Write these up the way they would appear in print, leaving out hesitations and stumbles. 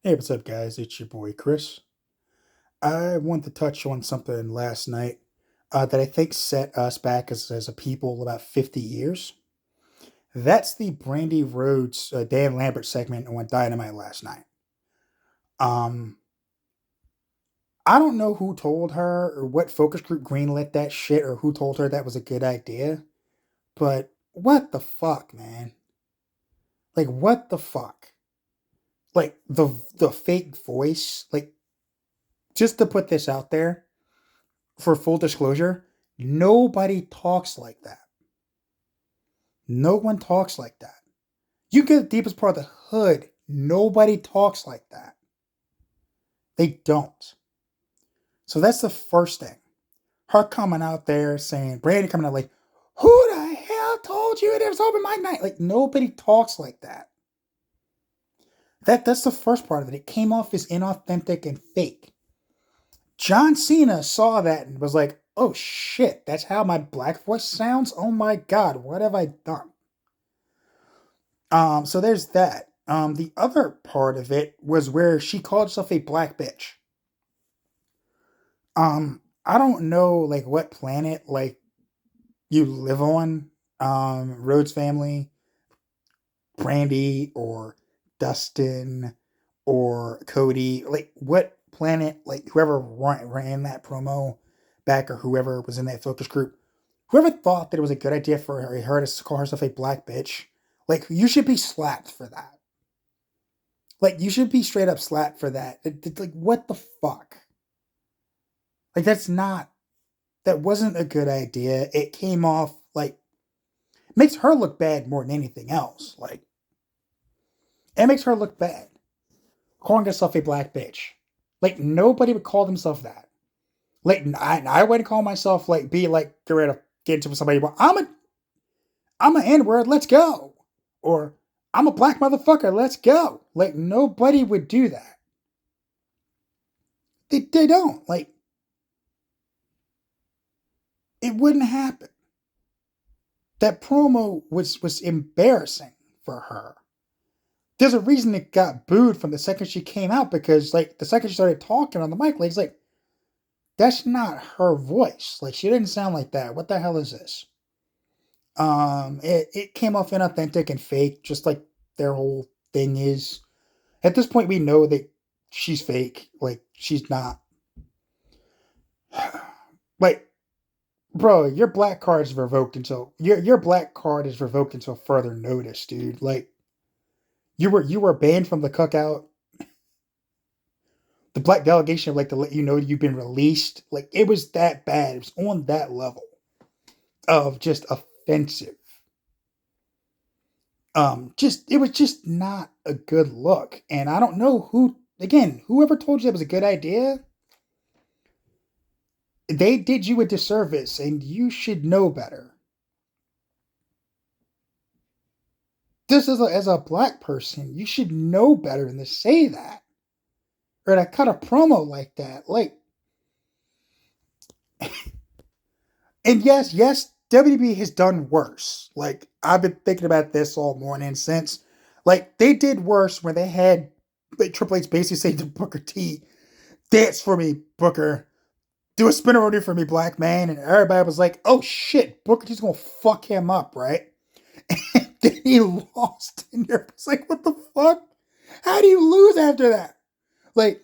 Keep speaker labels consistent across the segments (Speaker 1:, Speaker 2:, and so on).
Speaker 1: Hey, what's up, guys? It's your boy Chris. I want to touch on something last night that I think set us back as a people about 50 years. That's the Brandi Rhodes Dan Lambert segment on Dynamite last night. Um, I don't know who told her or what focus group greenlit that shit or who told her that was a good idea, but what the fuck, man? Like, what the fuck? Like the fake voice. Like, just to put this out there, for full disclosure, nobody talks like that. No one talks like that. You get the deepest part of the hood, nobody talks like that. They don't. So that's the first thing. Her coming out there saying, Brandi coming out like, who the hell told you it was open mic night? Like, nobody talks like that. That's the first part of it. It came off as inauthentic and fake. John Cena saw that and was like, oh shit, that's how my black voice sounds? Oh my god, what have I done? So there's that. The other part of it was where she called herself a black bitch. I don't know like what planet like you live on, Rhodes family, Brandy or Dustin or Cody, like what planet, like whoever ran that promo back or whoever was in that focus group, whoever thought that it was a good idea for her to call herself a black bitch, like you should be slapped for that. Like you should be straight up slapped for that. Like what the fuck? Like that wasn't a good idea. It came off like makes her look bad more than anything else. Like it makes her look bad. Calling herself a black bitch. Like nobody would call themselves that. Like I wouldn't call myself like be like get ready to get into somebody. Well, I'm an N word. Let's go. Or I'm a black motherfucker. Let's go. Like nobody would do that. They don't. Like it wouldn't happen. That promo was embarrassing for her. There's a reason it got booed from the second she came out because like the second she started talking on the mic, like it's like that's not her voice. Like she didn't sound like that. What the hell is this? It came off inauthentic and fake, just like their whole thing is. At this point, we know that she's fake. Like she's not. Like, bro, your black card is revoked until your black card is revoked until further notice, dude. Like you were banned from the cookout. The black delegation like to let you know you've been released. Like it was that bad. It was on that level of just offensive. Just it was just not a good look. And I don't know who again, whoever told you that was a good idea, they did you a disservice and you should know better. This is as a black person, you should know better than to say that or to cut a promo like that. Like, and yes, WB has done worse. Like, I've been thinking about this all morning since, like, they did worse where they had like, Triple H basically say to Booker T, dance for me, Booker. Do a spinneroonie for me, black man. And everybody was like, oh shit, Booker T's gonna fuck him up, right? And then he lost. And you're just like, what the fuck? How do you lose after that? Like,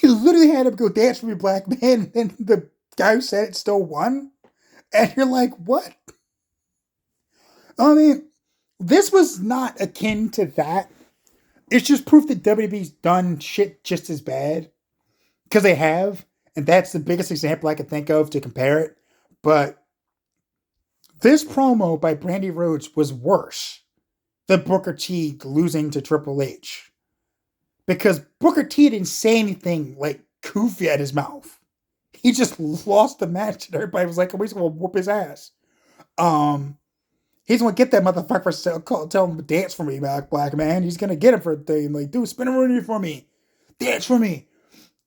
Speaker 1: he literally had him go dance for me, black man. And the guy who said it still won. And you're like, what? I mean, this was not akin to that. It's just proof that WWE's done shit just as bad. Because they have. And that's the biggest example I can think of to compare it. But this promo by Brandi Rhodes was worse than Booker T losing to Triple H. Because Booker T didn't say anything like goofy at his mouth. He just lost the match and everybody was like, oh, he's going to whoop his ass. He's gonna get that motherfucker for tell him to dance for me, black man. He's gonna get him for a thing like, dude, spin a rooney for me, dance for me.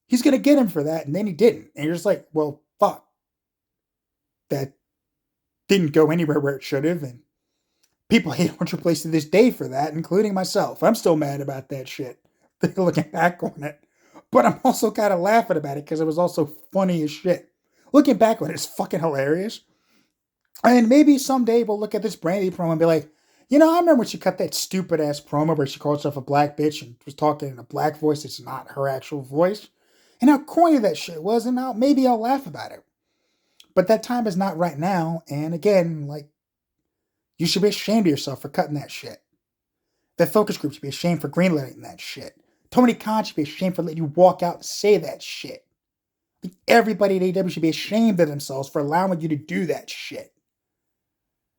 Speaker 1: He's gonna get him for that, and then he didn't. And you're just like, well, fuck, that didn't go anywhere where it should have, and people hate on Triple H to this day for that, including myself. I'm still mad about that shit. looking back on it. But I'm also kind of laughing about it because it was also funny as shit. Looking back on it, it's fucking hilarious. And maybe someday we'll look at this Brandi promo and be like, I remember when she cut that stupid ass promo where she called herself a black bitch and was talking in a black voice. It's not her actual voice. And how corny that shit was. And now maybe I'll laugh about it. But that time is not right now. And again, like, you should be ashamed of yourself for cutting that shit. The focus group should be ashamed for greenlighting that shit. Tony Khan should be ashamed for letting you walk out and say that shit. Like, everybody at AEW should be ashamed of themselves for allowing you to do that shit.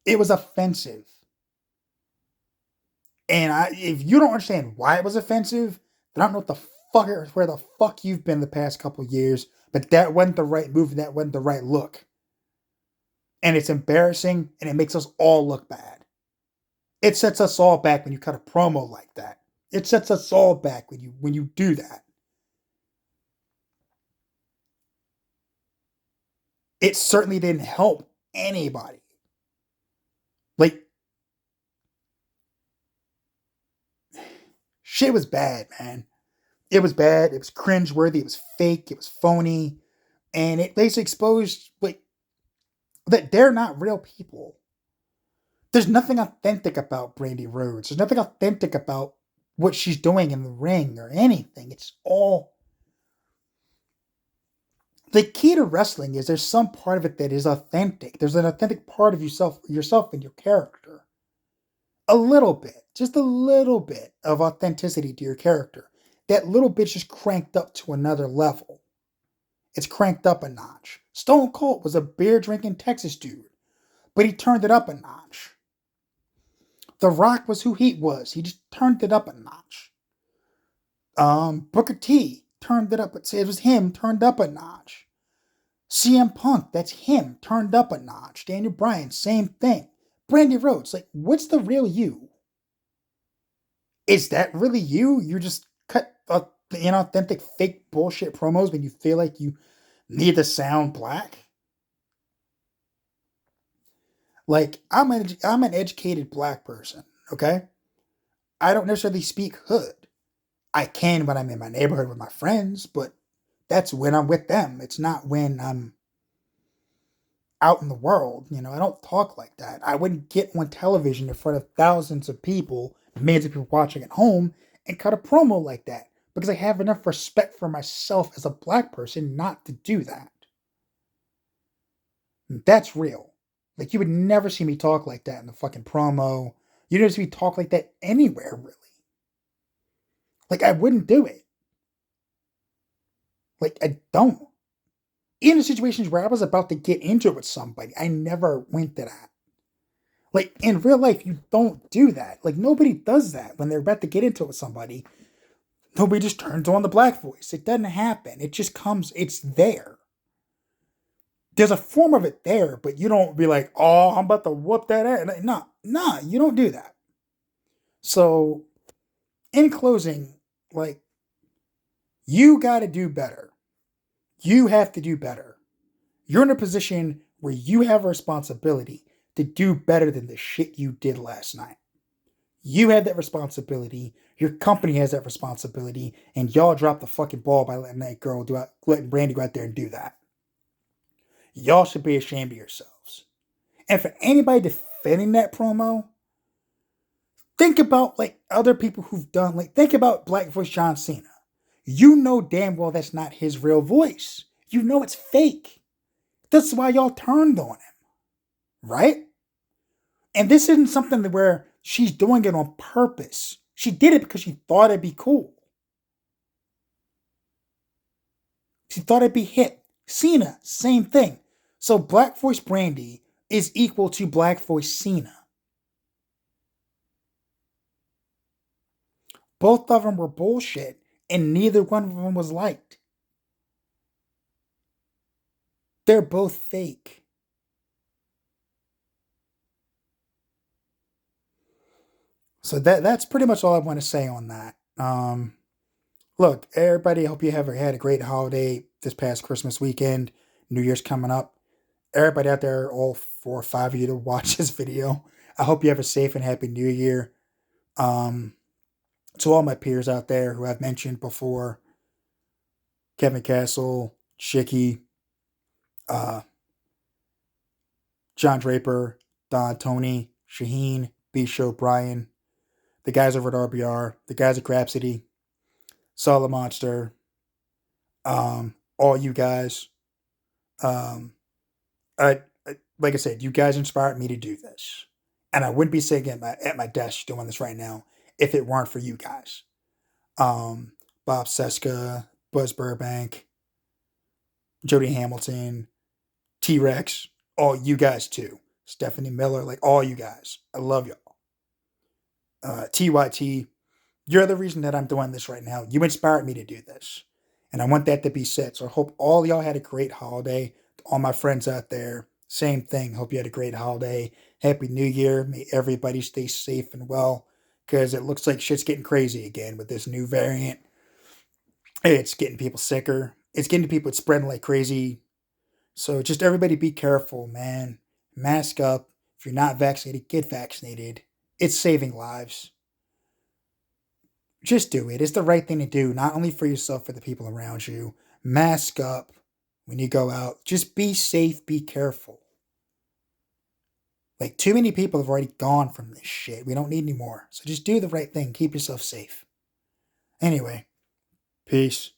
Speaker 1: It was offensive. And if you don't understand why it was offensive, then I don't know what the fuck where the fuck you've been the past couple years. But that wasn't the right move and that wasn't the right look. And it's embarrassing and it makes us all look bad. It sets us all back when you cut a promo like that. It sets us all back when you do that. It certainly didn't help anybody. Like, shit was bad, man. It was bad. It was cringeworthy. It was fake. It was phony. And it basically exposed that they're not real people. There's nothing authentic about Brandi Rhodes. There's nothing authentic about what she's doing in the ring or anything. It's all... The key to wrestling is there's some part of it that is authentic. There's an authentic part of yourself and your character. A little bit. Just a little bit of authenticity to your character. That little bit's just cranked up to another level. It's cranked up a notch. Stone Cold was a beer-drinking Texas dude, but he turned it up a notch. The Rock was who he was. He just turned it up a notch. Booker T turned it up. It was him turned up a notch. CM Punk, that's him turned up a notch. Daniel Bryan, same thing. Brandi Rhodes, like, what's the real you? Is that really you? You just cut inauthentic, fake bullshit promos when you feel like you need to sound black? Like, I'm an educated black person, okay? I don't necessarily speak hood. I can when I'm in my neighborhood with my friends, but that's when I'm with them. It's not when I'm out in the world. I don't talk like that. I wouldn't get on television in front of thousands of people, millions of people watching at home, and cut a promo like that because I have enough respect for myself as a black person not to do that. That's real. Like, you would never see me talk like that in the fucking promo. You'd never see me talk like that anywhere, really. Like, I wouldn't do it. Like, I don't. Even in situations where I was about to get into it with somebody, I never went to that. Like, in real life, you don't do that. Like, nobody does that when they're about to get into it with somebody. Nobody just turns on the black voice. It doesn't happen. It just comes, it's there. There's a form of it there, but you don't be like, oh, I'm about to whoop that ass. No, you don't do that. So, in closing, like, you got to do better. You have to do better. You're in a position where you have a responsibility to do better than the shit you did last night. You have that responsibility. Your company has that responsibility. And y'all dropped the fucking ball by letting letting Brandi go out there and do that. Y'all should be ashamed of yourselves. And for anybody defending that promo, think about like other people who've done, like think about Black Voice John Cena. You know damn well that's not his real voice. You know it's fake. That's why y'all turned on him. Right? And this isn't something where she's doing it on purpose. She did it because she thought it'd be cool. She thought it'd be hip. Cena, same thing. So Black Voice Brandi is equal to Black Voice Cena. Both of them were bullshit, and neither one of them was liked. They're both fake. So that's pretty much all I want to say on that. Look, everybody, I hope you have had a great holiday this past Christmas weekend. New Year's coming up. Everybody out there, all 4 or 5 of you to watch this video, I hope you have a safe and happy New Year. To all my peers out there who I've mentioned before, Kevin Castle, Chicky, uh, John Draper, Don Tony, Shaheen, B Show, Brian, the guys over at RBR, the guys at Crap City, Solid Monster, all you guys. Um, like I said, you guys inspired me to do this, and I wouldn't be sitting at my desk doing this right now if it weren't for you guys. Um, Bob Seska, Buzz Burbank, Jody Hamilton, T Rex, all you guys too. Stephanie Miller, like all you guys. I love y'all. TYT, you're the reason that I'm doing this right now. You inspired me to do this. And I want that to be said. So I hope all y'all had a great holiday. All my friends out there, same thing. Hope you had a great holiday. Happy New Year. May everybody stay safe and well. Because it looks like shit's getting crazy again with this new variant. It's getting people sicker. It's getting people spreading like crazy. So just everybody be careful, man. Mask up. If you're not vaccinated, get vaccinated. It's saving lives. Just do it. It's the right thing to do, not only for yourself, for the people around you. Mask up when you go out. Just be safe, be careful. Like, too many people have already gone from this shit. We don't need any more. So just do the right thing. Keep yourself safe. Anyway, peace.